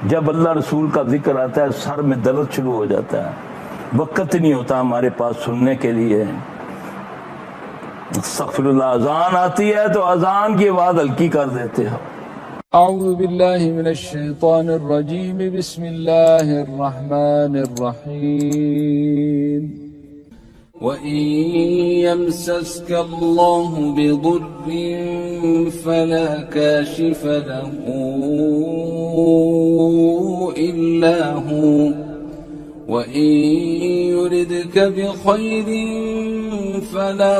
جب اللہ رسول کا ذکر آتا ہے سر میں درد شروع ہو جاتا ہے، وقت نہیں ہوتا ہمارے پاس سننے کے لیے۔ استغفر اللہ، اذان آتی ہے تو اذان کی آواز ہلکی کر دیتے ہو۔ اعوذ باللہ من الشیطان الرجیم، بسم اللہ الرحمن الرحیم۔ وَإِن يَمْسَسْكَ اللَّهُ بِضُرٍّ فَلَا كَاشِفَ لَهُ إِلَّا هُوَ وَإِن يُرِدْكَ بِخَيْرٍ فَلَا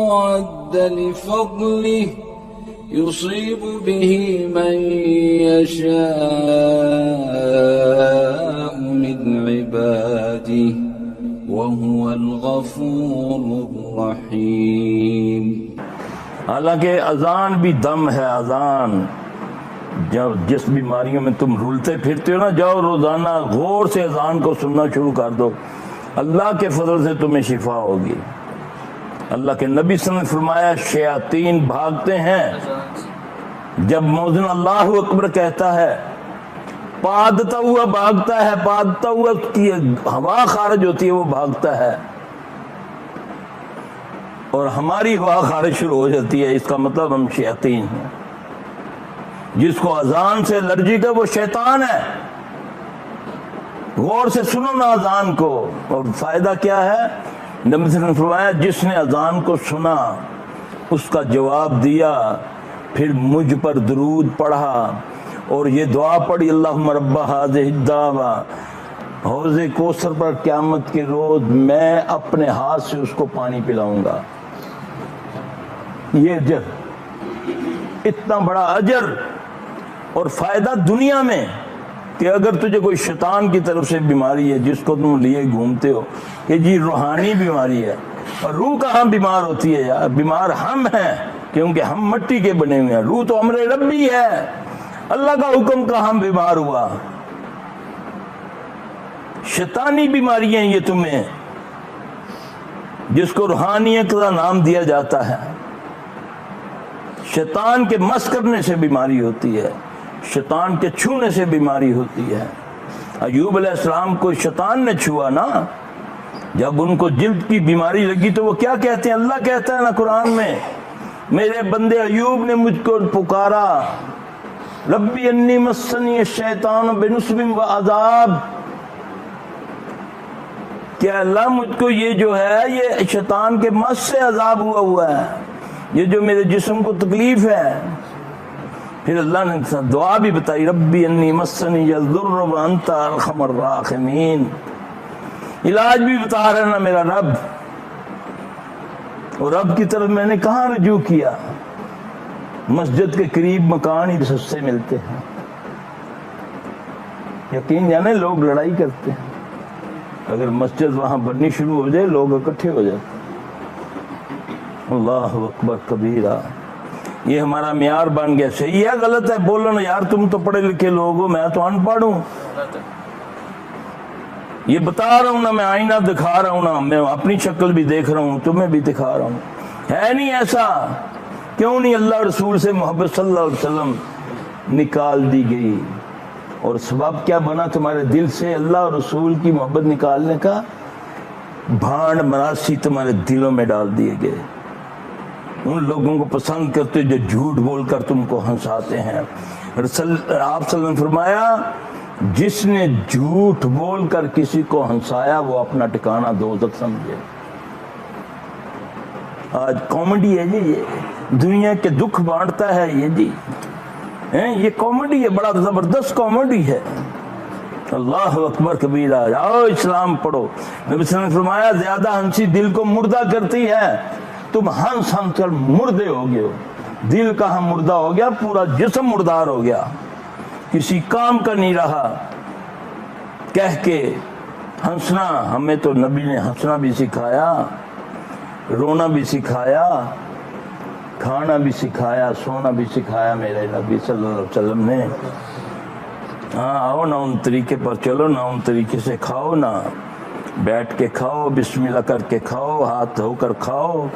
رَادَّ لِفَضْلِهِ يُصِيبُ بِهِ مَن يَشَاءُ مِنْ عِبَادِهِ وَهُوَ الْغَفُورُ الرَّحِيمُ۔ حالانکہ اذان بھی دم ہے، اذان جب جس بیماریوں میں تم رولتے پھرتے ہو نا، جاؤ روزانہ غور سے اذان کو سننا شروع کر دو، اللہ کے فضل سے تمہیں شفا ہوگی۔ اللہ کے نبی صلی اللہ علیہ وسلم نے فرمایا شیاطین بھاگتے ہیں جب مؤذن اللہ اکبر کہتا ہے، پادتا ہوا بھاگتا ہے، پادتا ہوا اس کی ہوا خارج ہوتی ہے، وہ بھاگتا ہے، اور ہماری ہوا خارج شروع ہو جاتی ہے، اس کا مطلب ہم شیاطین ہیں۔ جس کو اذان سے الرجی کا وہ شیطان ہے۔ غور سے سنو نا اذان کو، اور فائدہ کیا ہے؟ نبی صلی اللہ علیہ وسلم نے فرمایا جس نے اذان کو سنا، اس کا جواب دیا، پھر مجھ پر درود پڑھا اور یہ دعا پڑھی، اللہم رب ہذہ الدعوہ، حوض کوثر پر قیامت کے روز میں اپنے ہاتھ سے اس کو پانی پلاؤں گا۔ یہ اجر، اتنا بڑا اجر اور فائدہ دنیا میں کہ اگر تجھے کوئی شیطان کی طرف سے بیماری ہے جس کو تم لیے گھومتے ہو کہ جی روحانی بیماری ہے، اور روح کہاں بیمار ہوتی ہے یار؟ بیمار ہم ہیں کیونکہ ہم مٹی کے بنے ہوئے ہیں، روح تو امر ربی ہے، اللہ کا حکم کہاں بیمار ہوا؟ شیطانی بیماریاں یہ تمہیں، جس کو روحانیت کا نام دیا جاتا ہے۔ شیطان کے مس کرنے سے بیماری ہوتی ہے، شیطان کے چھونے سے بیماری ہوتی ہے۔ ایوب علیہ السلام کو شیطان نے چھوا نا، جب ان کو جلد کی بیماری لگی تو وہ کیا کہتے ہیں؟ اللہ کہتا ہے نا قرآن میں، میرے بندے ایوب نے مجھ کو پکارا، ربی انی مسنی الشیطان بنصب و عذاب، کہ اللہ مجھ کو یہ جو ہے یہ شیطان کے مس سے عذاب ہوا ہے، یہ جو میرے جسم کو تکلیف ہے۔ پھر اللہ نے دعا بھی بتائی، ربی انی مسنی الضر وانت ارحم الراحمین، علاج بھی بتا رہا نا میرا رب، اور رب کی طرف میں نے کہاں رجوع کیا؟ مسجد کے قریب مکان ہی سستے ملتے ہیں، یقین جانے لوگ لڑائی کرتے ہیں، اگر مسجد وہاں بننی شروع ہو جائے لوگ اکٹھے ہو جاتے ہیں۔ اللہ اکبر کبیرہ، یہ ہمارا معیار بن گیا۔ صحیح ہے غلط ہے بولو نا یار، تم تو پڑھے لکھے لوگ ہو، میں تو ان پڑھ ہوں، یہ بتا رہا ہوں نا، میں آئینہ دکھا رہا ہوں نا، میں اپنی شکل بھی دیکھ رہا ہوں، تمہیں بھی دکھا رہا ہوں، ہے نہیں ایسا؟ کیوں نہیں اللہ رسول سے محبت صلی اللہ علیہ وسلم نکال دی گئی؟ اور سبب کیا بنا تمہارے دل سے اللہ اور رسول کی محبت نکالنے کا؟ بھانڈ مراسی تمہارے دلوں میں ڈال دیے گئے، ان لوگوں کو پسند کرتے جو جھوٹ بول کر تم کو ہنساتے ہیں۔ آپ صلی اللہ علیہ وسلم نے فرمایا جس نے جھوٹ بول کر کسی کو ہنسایا وہ اپنا ٹھکانہ دوزخ سمجھے۔ آج کامیڈی ہے جی، یہ دنیا کے دکھ بانٹتا ہے یہ جی، یہ کامیڈی ہے، بڑا زبردست کامیڈی ہے۔ اللہ اکبر کبیرہ، آؤ اسلام پڑھو۔ نبی صلی اللہ علیہ وسلم نے فرمایا زیادہ ہنسی دل کو مردہ کرتی ہے، تم ہنس ہنس کر مردے ہو گئے ہو۔ دل کہاں مردہ ہو گیا؟ پورا جسم مردار ہو گیا، کسی کام کا نہیں رہا۔ کہہ کے ہنسنا، ہمیں تو نبی نے ہنسنا بھی سکھایا، رونا بھی سکھایا، کھانا بھی سکھایا، سونا بھی سکھایا میرے نبی صلی اللہ علیہ وسلم نے۔ ہاں آؤ نا، ان طریقے پر چلو نا، ان طریقے سے کھاؤ نا، بیٹھ کے کھاؤ، بسم اللہ کر کے کھاؤ، ہاتھ دھو کر کھاؤ،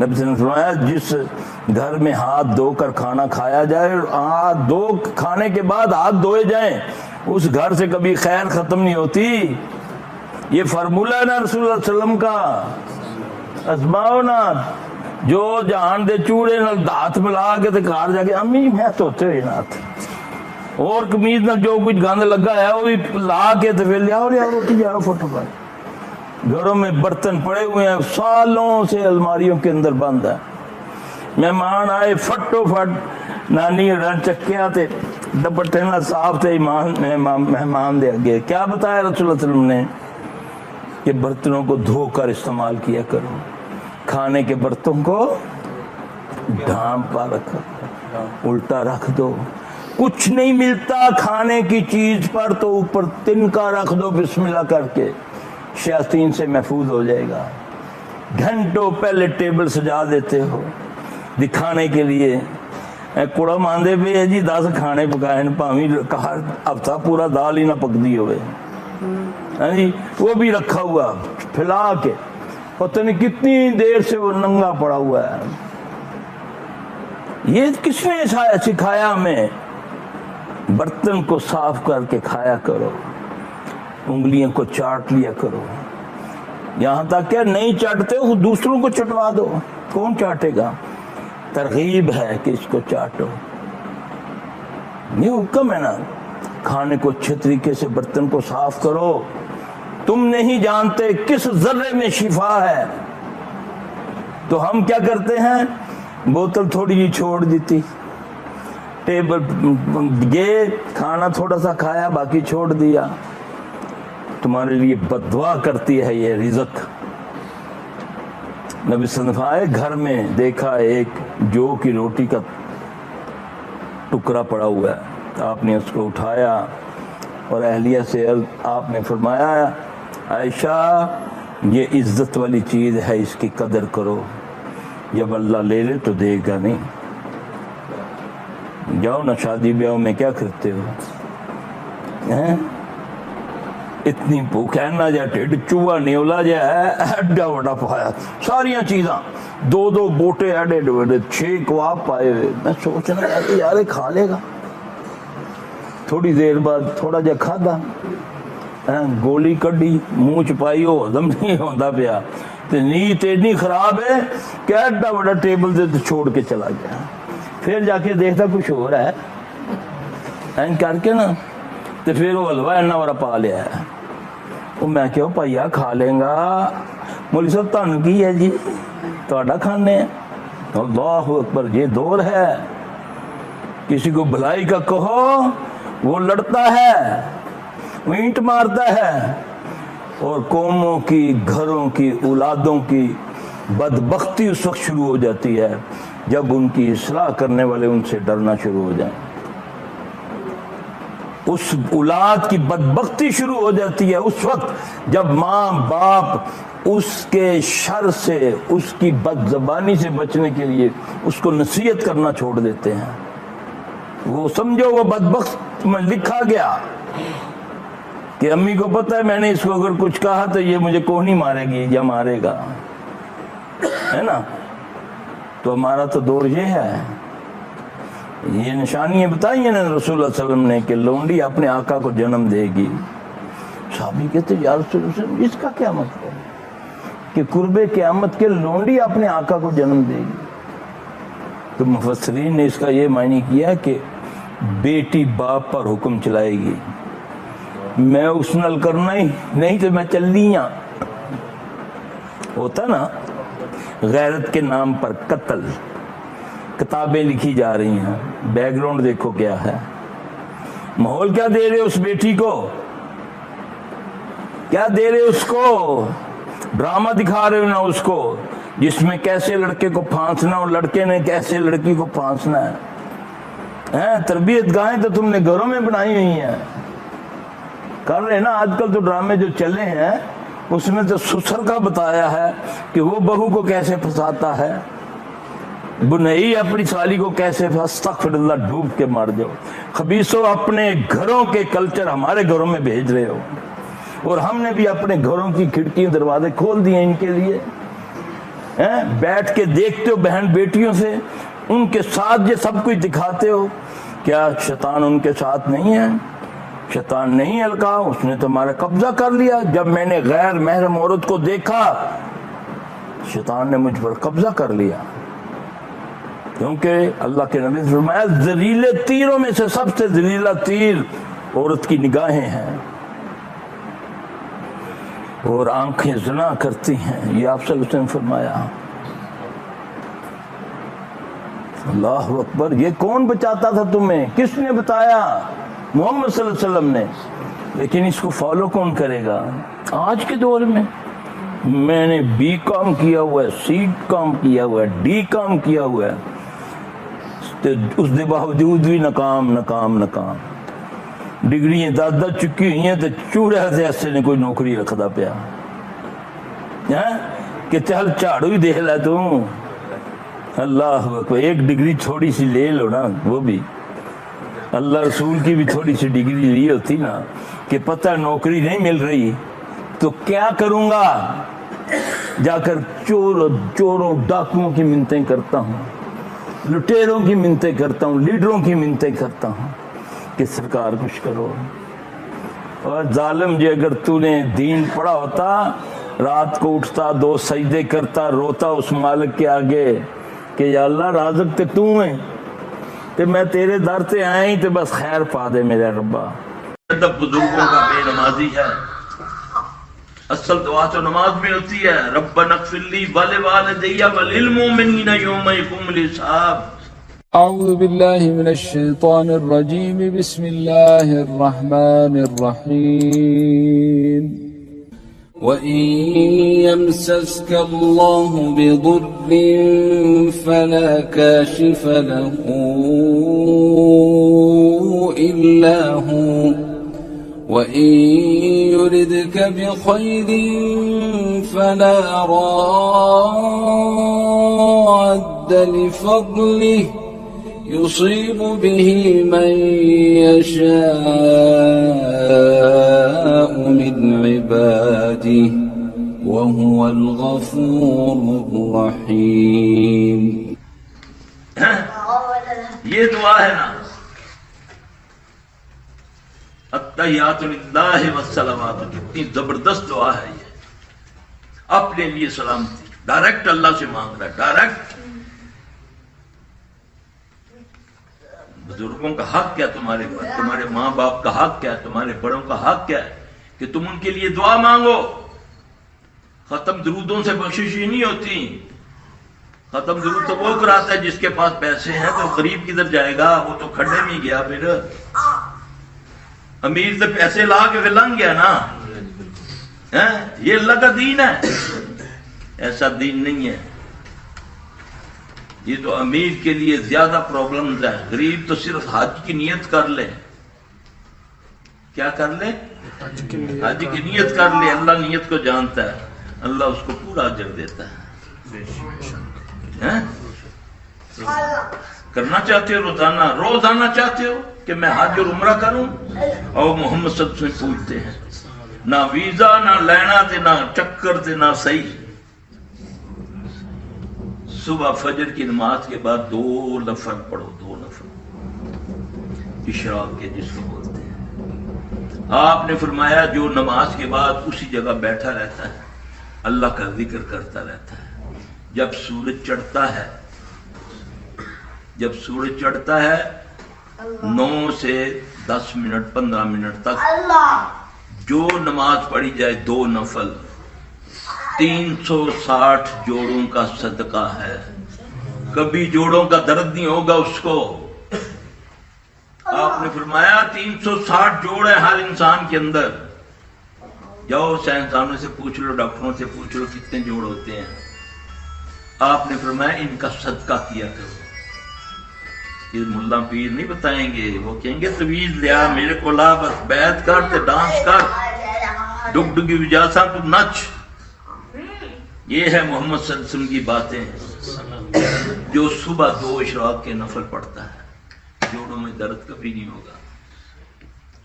نبی صلی اللہ علیہ وسلم نے فرمایا جس گھر میں ہاتھ دھو کر کھانا کھایا جائے اور ہاتھ دھو کھانے کے بعد ہاتھ دھوئے جائیں اس گھر سے کبھی خیر ختم نہیں ہوتی. یہ فارمولہ ہے نا رسول اللہ صلی اللہ علیہ وسلم کا. ازماؤ نا جو جہان دے چوڑے نال ہاتھ ملا کے تے گھر جا کے امی میں دھوتے ہوئے ہاتھ اور قمیض نال جو کچھ گند لگا ہے وہ بھی لا کے تے پھر لیاؤ روٹی جاؤ فوٹو پائے. گھروں میں برتن پڑے ہوئے ہیں سالوں سے الماریوں کے اندر بند ہے. مہمان آئے فٹو فٹ نانی رن چکیا تے دپٹے نال صاف تے مہمان دے اگے کیا بتایا رسول اللہ صلی اللہ علیہ وسلم نے کہ برتنوں کو دھو کر استعمال کیا کرو, کھانے کے برتن کو ڈھانپ پا رکھو, الٹا رکھ دو. کچھ نہیں ملتا کھانے کی چیز پر تو اوپر تنکا رکھ دو بسم اللہ کر کے, شیاطین سے محفوظ ہو جائے گا. گھنٹوں پہلے ٹیبل سجا دیتے ہو دکھانے کے لیے. کوڑا ماندے پہ ہے جی 10 کھانے پکائے پاویں ہفتہ پورا دال ہی نہ پکدی ہوئے ہاں جی, وہ بھی رکھا ہوا پھیلا کے پتہ نہیں کتنی دیر سے وہ ننگا پڑا ہوا ہے. یہ کس نے سکھایا ہمیں؟ برتن کو صاف کر کے کھایا کرو, انگلیوں کو چاٹ لیا کرو. یہاں تک کہ نہیں چاٹتے ہو دوسروں کو چٹوا دو, کون چاٹے گا؟ ترغیب ہے کہ اس کو چاٹو. یہ حکم ہے نا. کھانے کو اچھے طریقے سے برتن کو صاف کرو. تم نہیں جانتے کس ذرے میں شفا ہے. تو ہم کیا کرتے ہیں, بوتل تھوڑی جی چھوڑ دیتی, ٹیبل یہ کھانا تھوڑا سا کھایا باقی چھوڑ دیا. تمہارے لیے بد دعا کرتی ہے یہ رزق. نبی صلی اللہ علیہ وسلم گھر میں دیکھا ایک جو کی روٹی کا ٹکڑا پڑا ہوا ہے, آپ نے اس کو اٹھایا اور اہلیہ سے آپ نے فرمایا عائشہ یہ عزت والی چیز ہے, اس کی قدر کرو, جب اللہ لے لے تو دے گا نہیں. جاؤ نا شادی بیاہ میں کیا کرتے ہو, اتنی بھوک ہے نہ جا ٹھڈ چوہا نیولا جا ہے ایڈا بڑا پایا, ساریاں چیزاں 2 بوٹے ایڈے بڑے 6 کباب پائے ہوئے. میں سوچنا یار کھا لے گا. تھوڑی دیر بعد تھوڑا جا کھادا, گولی کڈی منہ چپائی, ہو ہضم نہیں ہوتا پیا. نیت اتنی خراب ہے کہ ایڈا بڑا ٹیبل سے چھوڑ کے چلا گیا. پھر جا کے دیکھتا کچھ ہو رہا ہے کر کے نا, تو پھر وہ حلوہ اینا بڑا پا لیا ہے. وہ میں کہو پائیا کھا لیں گا. مولی صاحب تانوں کی ہے جی, تہاڈا کھانے ہیں. اللہ اکبر, یہ دور ہے. کسی کو بھلائی کا کہو وہ لڑتا ہے, وہ اینٹ مارتا ہے, اور قوموں کی, گھروں کی, اولادوں کی بدبختی اس وقت شروع ہو جاتی ہے جب ان کی اصلاح کرنے والے ان سے ڈرنا شروع ہو جائیں. اس اولاد کی بدبختی شروع ہو جاتی ہے اس وقت جب ماں باپ اس کے شر سے, اس کی بد زبانی سے بچنے کے لیے اس کو نصیحت کرنا چھوڑ دیتے ہیں. وہ سمجھو وہ بدبخت میں لکھا گیا کہ امی کو پتہ ہے میں نے اس کو اگر کچھ کہا تو یہ مجھے کونی مارے گی یا مارے گا, ہے نا. تو ہمارا تو دور یہ ہے. یہ نشانیاں بتائی ہیں نا رسول اللہ صلی اللہ علیہ وسلم نے کہ لونڈی اپنے آقا کو جنم دے گی. صحابی کہتے یا رسول اللہ صلی اللہ علیہ وسلم اس کا کیا مطلب ہے کہ قرب قیامت کے لونڈی اپنے آقا کو جنم دے گی؟ تو مفسرین نے اس کا یہ معنی کیا کہ بیٹی باپ پر حکم چلائے گی, میں اس نال کرنا ہی نہیں تو میں چلنی ہاں. ہوتا نا غیرت کے نام پر قتل, کتابیں لکھی جا رہی ہیں, بیک گراؤنڈ دیکھو کیا ہے, ماحول کیا دے رہے اس بیٹی کو, کیا دے رہے اس کو, ڈرامہ دکھا رہے ہو نا اس کو جس میں کیسے لڑکے کو پھانسنا اور لڑکے نے کیسے لڑکی کو پھانسنا ہے. تربیت گاہیں تو تم نے گھروں میں بنائی ہوئی ہیں. کر رہے نا آج کل تو ڈرامے جو چلے ہیں اس میں تو سسر کا بتایا ہے کہ وہ بہو کو کیسے پھنساتا ہے, بنائی اپنی سالی کو کیسے استغفر اللہ ڈوب کے مار دو. خبیثو اپنے گھروں کے کلچر ہمارے گھروں میں بھیج رہے ہو, اور ہم نے بھی اپنے گھروں کی کھڑکیاں دروازے کھول دیے ان کے لیے. بیٹھ کے دیکھتے ہو بہن بیٹیوں سے، ان کے ساتھ یہ سب کچھ دکھاتے ہو، کیا شیطان ان کے ساتھ نہیں ہے؟ شیطان نہیں ہلکا، اس نے تمہارا قبضہ کر لیا۔ جب میں نے غیر محرم عورت کو دیکھا، شیطان نے مجھ پر قبضہ کر لیا، کیونکہ اللہ کے نبی نے فرمایا زہریلے تیروں میں سے سب سے زہریلا تیر عورت کی نگاہیں ہیں، اور آنکھیں زنا کرتی ہیں، یہ آپ صلی اللہ علیہ وسلم نے فرمایا۔ اللہ اکبر، یہ کون بچاتا تھا تمہیں؟ کس نے بتایا؟ محمد صلی اللہ علیہ وسلم نے۔ لیکن اس کو فالو کون کرے گا آج کے دور میں؟ میں نے بی کام کیا ہوا ہے، سی کام کیا ہوا ہے، ڈی کام کیا ہوا ہے، اس کے باوجود بھی ناکام ناکام ناکام۔ ڈگریاں دادا چکی ہوئی ہیں تو چوڑے سے ایسے نے کوئی نوکری رکھتا پیا کہ چل جھاڑو ہی دیکھ لے تم۔ اللہ اکبر، ایک ڈگری تھوڑی سی لے لو نا، وہ بھی اللہ رسول کی بھی تھوڑی سی ڈگری لی ہوتی نا، کہ پتہ نوکری نہیں مل رہی تو کیا کروں گا؟ جا کر چوروں ڈاکوؤں کی منتیں کرتا ہوں، لٹیروں کی منتیں کرتا ہوں، لیڈروں کی منتیں کرتا ہوں کہ سرکار کچھ کرو۔ اور ظالم جی، اگر تو نے دین پڑھا ہوتا، رات کو اٹھتا، 2 سجدے کرتا، روتا اس مالک کے آگے کہ یا اللہ رازق تے تو ہے، کہ میں تیرے در تے آئیں تو بس خیر پا دے میرے ربا۔ ادب بزرگوں کا بے نمازی ہے، اصل دعا تو نماز میں ہوتی ہے، ربنا اغفر لی ولوالدی وللمؤمنین یوم یقوم الحساب۔ أعوذ بالله من الشيطان الرجيم بسم الله الرحمن الرحيم وإن يمسسك الله بضر فلا كاشف له إلا هو وإن يردك بخير فلا راد لفضله يصيب به من يشاء من عباده وهو الغفور الرحيم۔ یہ دعا ہے نا، التحیات للہ والصلوات، کتنی زبردست دعا ہے یہ۔ اپنے لیے سلامتی ڈائریکٹ اللہ سے مانگ رہا ہے، ڈائریکٹ۔ بزرگوں کا حق کیا تمہارے پر، تمہارے ماں باپ کا حق کیا ہے، تمہارے بڑوں کا حق کیا ہے کہ تم ان کے لیے دعا مانگو۔ ختم درودوں سے بخشش ہی نہیں ہوتی۔ ختم درود تو وہ کراتا ہے جس کے پاس پیسے ہیں، تو غریب کدھر جائے گا؟ وہ تو کھڈے میں گیا۔ پھر امیر سے پیسے لا کے پھر لنگ گیا نا۔ یہ اللہ کا دین ہے، ایسا دین نہیں ہے۔ یہ تو امیر کے لیے زیادہ پرابلمز ہے، غریب تو صرف حج کی نیت کر لے۔ کیا کر لے؟ حج کی نیت کر لے، اللہ نیت کو جانتا ہے، اللہ اس کو پورا اجر دیتا ہے۔ کرنا چاہتے ہو روزانہ چاہتے ہو کہ میں حج اور عمرہ کروں؟ اور محمد صلی اللہ علیہ وسلم پوچھتے ہیں، نہ ویزا نہ لینا تے نہ چکر تے نہ صحیح۔ صبح فجر کی نماز کے بعد 2 نفل پڑھو، 2 نفل اشراق کے جس کو بولتے ہیں۔ آپ نے فرمایا جو نماز کے بعد اسی جگہ بیٹھا رہتا ہے، اللہ کا ذکر کرتا رہتا ہے، جب سورج چڑھتا ہے 9 سے 10 منٹ 15 منٹ تک جو نماز پڑھی جائے 2 نفل، 360 جوڑوں کا صدقہ ہے۔ کبھی جوڑوں کا درد نہیں ہوگا اس کو۔ آپ نے فرمایا 360 جوڑ ہے ہر انسان کے اندر۔ جاؤ سائنسدانوں سے پوچھ لو، ڈاکٹروں سے پوچھ لو کتنے جوڑ ہوتے ہیں۔ آپ نے فرمایا ان کا صدقہ کیا کرو۔ یہ ملا پیر نہیں بتائیں گے، وہ کہیں گے تویز لیا میرے کو لا، بس بیعت کر تے ڈانس کر، ڈگ ڈگی وجاسا تو نچ۔ یہ ہے محمد صلی اللہ علیہ وسلم کی باتیں۔ جو صبح 2 اشراق کے نفل پڑھتا ہے، جوڑوں میں درد کبھی نہیں ہوگا۔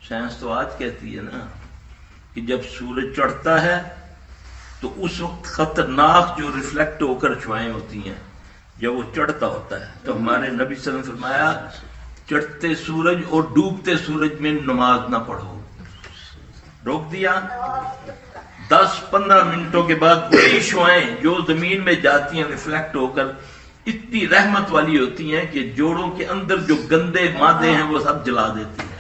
سائنس تو آج کہتی ہے نا کہ جب سورج چڑھتا ہے تو اس وقت خطرناک جو ریفلیکٹ ہو کر شعائیں ہوتی ہیں جب وہ چڑھتا ہوتا ہے، تو ہمارے نبی صلی اللہ علیہ وسلم نے فرمایا چڑھتے سورج اور ڈوبتے سورج میں نماز نہ پڑھو، روک دیا۔ 10-15 منٹوں کے بعد وہی شعائیں جو زمین میں جاتی ہیں ریفلیکٹ ہو کر اتنی رحمت والی ہوتی ہیں کہ جوڑوں کے اندر جو گندے مادے ہیں وہ سب جلا دیتی ہیں۔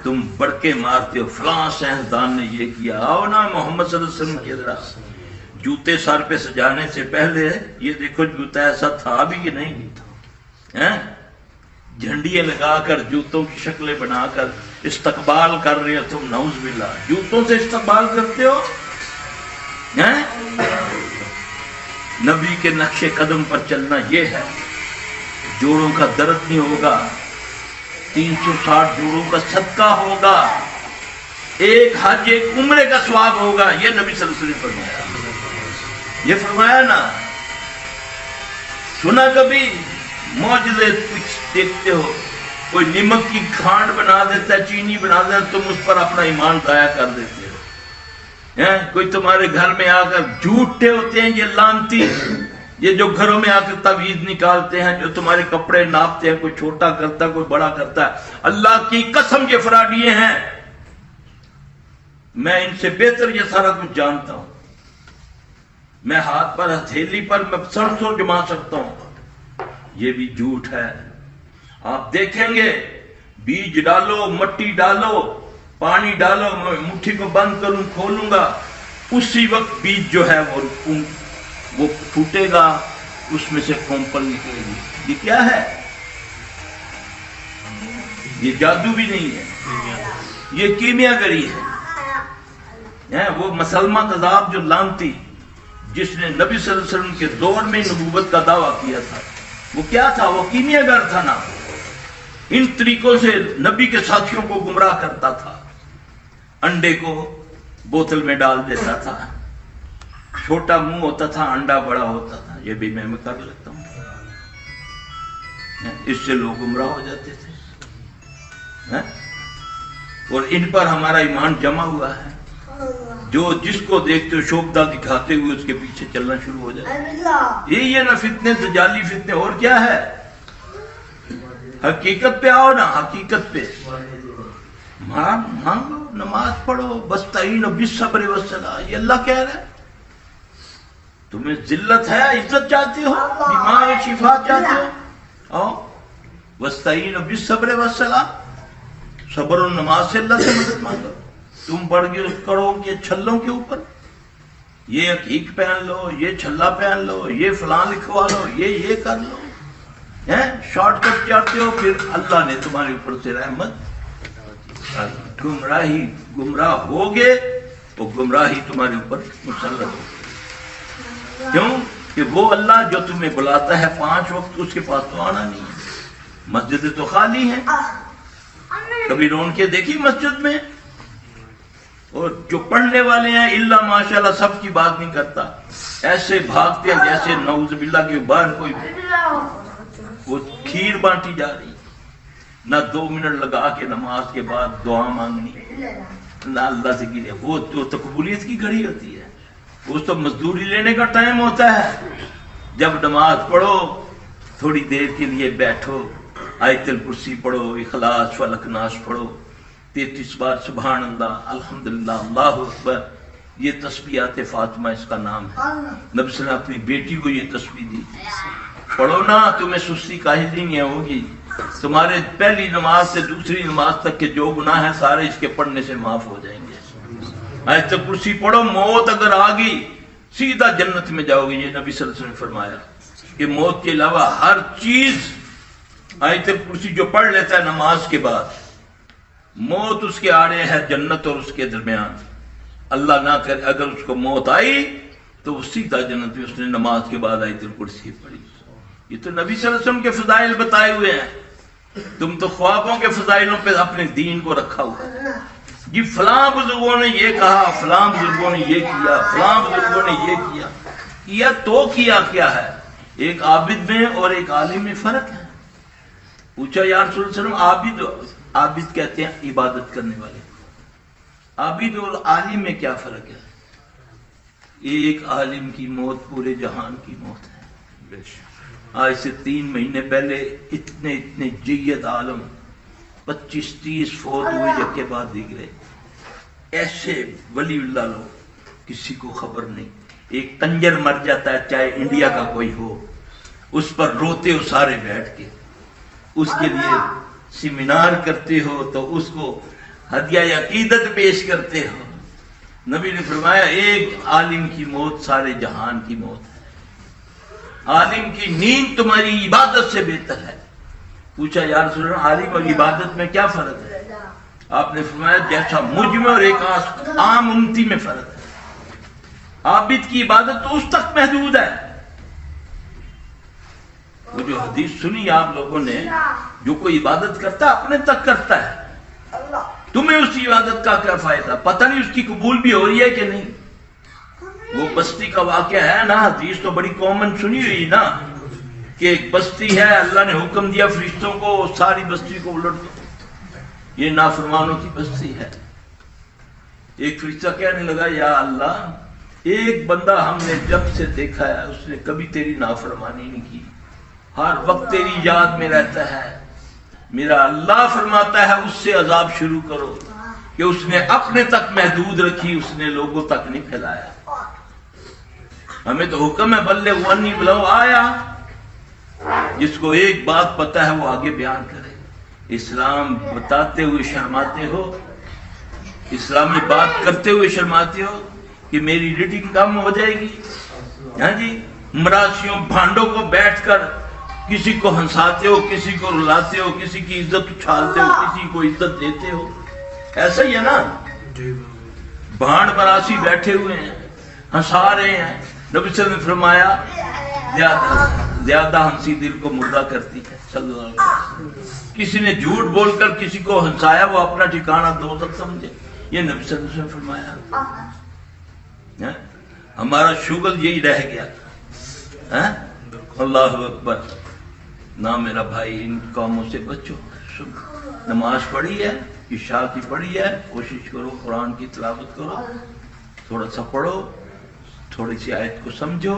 تم بڑکے مارتے ہو فلاں سائنسدان نے یہ کیا، آؤ نا محمد صلی اللہ علیہ وسلم کی ذرا جوتے سر پہ سجانے سے پہلے یہ دیکھو جوتا ایسا تھا بھی کہ نہیں تھا، جھنڈیاں لگا کر جوتوں کی شکلیں بنا کر استقبال کر رہے ہو تم، نعوذ باللہ جوتوں سے استقبال کرتے ہو۔ نبی کے نقش قدم پر چلنا یہ ہے، جوڑوں کا درد نہیں ہوگا، 360 جوڑوں کا صدقہ ہوگا، ایک حج ایک عمرے کا ثواب ہوگا، یہ نبی صلی اللہ علیہ وسلم نے فرمایا۔ یہ فرمایا نا، سنا کبھی معجزے کچھ دیکھتے ہو، کوئی نمک کی کھانڈ بنا دیتا ہے، چینی بنا دیتا ہے، تم اس پر اپنا ایمان ضائع کر دیتے ہو۔ کوئی تمہارے گھر میں آ کر جھوٹے ہوتے ہیں، یہ لانتی، یہ جو گھروں میں آ کر تعویذ نکالتے ہیں، جو تمہارے کپڑے ناپتے ہیں، کوئی چھوٹا کرتا ہے کوئی بڑا کرتا ہے، اللہ کی قسم یہ فراڈیے ہیں، میں ان سے بہتر یہ سارا کچھ جانتا ہوں، میں ہاتھ پر ہتھیلی پر میں 700 جما سکتا ہوں، یہ بھی جھوٹ ہے۔ آپ دیکھیں گے بیج ڈالو، مٹی ڈالو، پانی ڈالو، میں مٹھی کو بند کروں کھولوں گا، اسی وقت بیج جو ہے وہ پھوٹے گا، اس میں سے کھوپل نکلے گی۔ یہ کیا ہے؟ یہ جادو بھی نہیں ہے، یہ کیمیا گری ہے۔ وہ مسلمہ کذاب جو لانتی جس نے نبی صلی اللہ علیہ وسلم کے دور میں نبوت کا دعویٰ کیا تھا، وہ کیا تھا؟ وہ کیمیا گر تھا نا، ان طریقوں سے نبی کے ساتھیوں کو گمراہ کرتا تھا، انڈے کو بوتل میں ڈال دیتا تھا، چھوٹا منہ ہوتا تھا انڈا بڑا ہوتا تھا، یہ بھی میں کر لیتا ہوں، اس سے لوگ گمراہ ہو جاتے تھے، اور ان پر ہمارا ایمان جمع ہوا ہے، جو جس کو دیکھتے ہو شوبدہ دکھاتے ہوئے اس کے پیچھے چلنا شروع ہو جاتا، یہی ہے نا فتنے سے جعلی فتنے، اور کیا ہے؟ حقیقت پہ آؤ نا، حقیقت پہ مانگو، نماز پڑھو، وَاسْتَعِینُوا بِالصَّبْرِ وَالصَّلَاةِ، یہ اللہ کہہ رہا ہے۔ تمہیں ذلت ہے، عزت چاہتے ہو، بیمار شفا چاہتے ہو، آؤ وَاسْتَعِینُوا بِالصَّبْرِ وَالصَّلَاةِ، صبر و نماز سے اللہ سے مدد مانگو۔ تم بڑھ گئے کرو کہ چھلوں کے اوپر، یہ عقیق پہن لو، یہ چھلا پہن لو، یہ فلاں لکھوا لو، یہ کر لو، شارٹ کٹ چاہتے ہو، پھر اللہ نے تمہارے اوپر سے رحمت، گمراہ ہوگے تو گمراہی تمہارے اوپر مسلط ہوگی۔ کیوں کہ وہ اللہ جو تمہیں بلاتا ہے 5 وقت، اس کے پاس تو آنا نہیں ہے، مسجدیں تو خالی ہیں، کبھی رون کے دیکھی مسجد میں؟ اور جو پڑھنے والے ہیں اللہ ماشاءاللہ سب کی بات نہیں کرتا، ایسے بھاگتے ہیں جیسے نعوذ باللہ کے باہر کوئی وہ کھیر بانٹی جا رہی، نہ 2 منٹ لگا کے نماز کے بعد دعا مانگنی، نہ اللہ سے گرے، وہ تو قبولیت کی گھڑی ہوتی ہے، وہ تو مزدوری لینے کا ٹائم ہوتا ہے۔ جب نماز پڑھو تھوڑی دیر کے لیے بیٹھو، آیت الکرسی پڑھو، اخلاص فلق ناس پڑھو، 33 بار سبحان اللہ، الحمدللہ، اللہ اکبر، یہ تسبیحات فاطمہ اس کا نام ہے، نبی صلی اللہ علیہ وسلم نے اپنی بیٹی کو یہ تسبیح دی، پڑھو نا، تمہیں سستی کاہلی نہیں ہوگی، تمہارے پہلی نماز سے دوسری نماز تک کے جو گناہ ہیں سارے اس کے پڑھنے سے معاف ہو جائیں گے۔ آیت کرسی پڑھو، موت اگر آگئی سیدھا جنت میں جاؤ گے، یہ نبی صلی اللہ علیہ وسلم نے فرمایا کہ موت کے علاوہ ہر چیز، آیت کرسی جو پڑھ لیتا ہے نماز کے بعد، موت اس کے آڑے ہے جنت اور اس کے درمیان، اللہ نہ کرے اگر اس کو موت آئی تو وہ سیدھا جنت میں، اس نے نماز کے بعد آیت الکرسی پڑھی۔ یہ تو نبی صلی اللہ علیہ وسلم کے فضائل بتائے ہوئے ہیں، تم تو خوابوں کے فضائلوں پہ اپنے دین کو رکھا ہوا، جی فلاں بزرگوں نے یہ کہا، فلاں بزرگوں نے یہ کیا، فلاں بزرگوں نے یہ کیا تو کیا کیا ہے؟ ایک عابد میں اور ایک عالم میں فرق ہے۔ پوچھا یا رسول اللہ علیہ وسلم، عابد کہتے ہیں عبادت کرنے والے، عابد اور عالم میں کیا فرق ہے؟ ایک عالم کی موت پورے جہان کی موت ہے. آج سے 3 مہینے پہلے اتنے جید عالم 25-30 فوت ہوئے جب کے بعد دیکھ ایسے ولی اللہ لوگ کسی کو خبر نہیں. ایک کنجر مر جاتا ہے چاہے انڈیا کا کوئی ہو، اس پر روتے ہو سارے بیٹھ کے، اس کے لیے سیمینار کرتے ہو تو اس کو ہدیہ عقیدت پیش کرتے ہو. نبی نے فرمایا ایک عالم کی موت سارے جہان کی موت ہے. عالم کی نیند تمہاری عبادت سے بہتر ہے. پوچھا یا رسول اللہ عالم اور عبادت میں کیا فرق ہے؟ آپ نے فرمایا جیسا مجھ میں اور ایک عام امتی میں فرق ہے. عابد کی عبادت تو اس تک محدود ہے. وہ جو حدیث سنی آپ لوگوں نے، جو کوئی عبادت کرتا ہے اپنے تک کرتا ہے. تمہیں اس کی عبادت کا کیا فائدہ؟ پتہ نہیں اس کی قبول بھی ہو رہی ہے کہ نہیں. وہ بستی کا واقعہ ہے نا، حدیث تو بڑی کامن سنی ہوئی نا، کہ ایک بستی ہے، اللہ نے حکم دیا فرشتوں کو ساری بستی کو الٹ دو، یہ نافرمانوں کی بستی ہے. ایک فرشتہ کہنے لگا یا اللہ، ایک بندہ ہم نے جب سے دیکھا ہے اس نے کبھی تیری نافرمانی نہیں کی، ہر وقت تیری یاد میں رہتا ہے. میرا اللہ فرماتا ہے اس سے عذاب شروع کرو، کہ اس نے اپنے تک محدود رکھی، اس نے لوگوں تک نہیں پھیلایا. ہمیں تو حکم ہے بلغ عنی ولو آیا. جس کو ایک بات پتہ ہے وہ آگے بیان کرے. اسلام بتاتے ہوئے شرماتے ہو، اسلامی بات کرتے ہوئے شرماتے ہو کہ میری ریٹنگ کم ہو جائے گی. ہاں جی، مراسیوں بھانڈوں کو بیٹھ کر کسی کو ہنساتے ہو، کسی کو رلاتے ہو، کسی کی عزت اچھالتے ہو، کسی کو عزت دیتے ہو. ایسا ہی ہے نا، بھانڈ مراسی بیٹھے ہوئے ہیں، ہنسا رہے ہیں. نبی صلی اللہ علیہ وسلم نے فرمایا زیادہ ہنسی دل کو مردہ کرتی ہے. صلی اللہ علیہ وسلم. کسی نے جھوٹ بول کر کسی کو ہنسایا، وہ اپنا ٹھکانہ دوزخ سمجھے. یہ نبی صلی اللہ علیہ وسلم نے فرمایا. ہمارا شغل یہی رہ گیا. اللہ اکبر. نہ میرا بھائی ان کاموں سے بچو. نماز پڑھی ہے، عشاء کی پڑھی ہے، کوشش کرو قرآن کی تلاوت کرو، تھوڑا سا پڑھو، تھوڑی سی آیت کو سمجھو،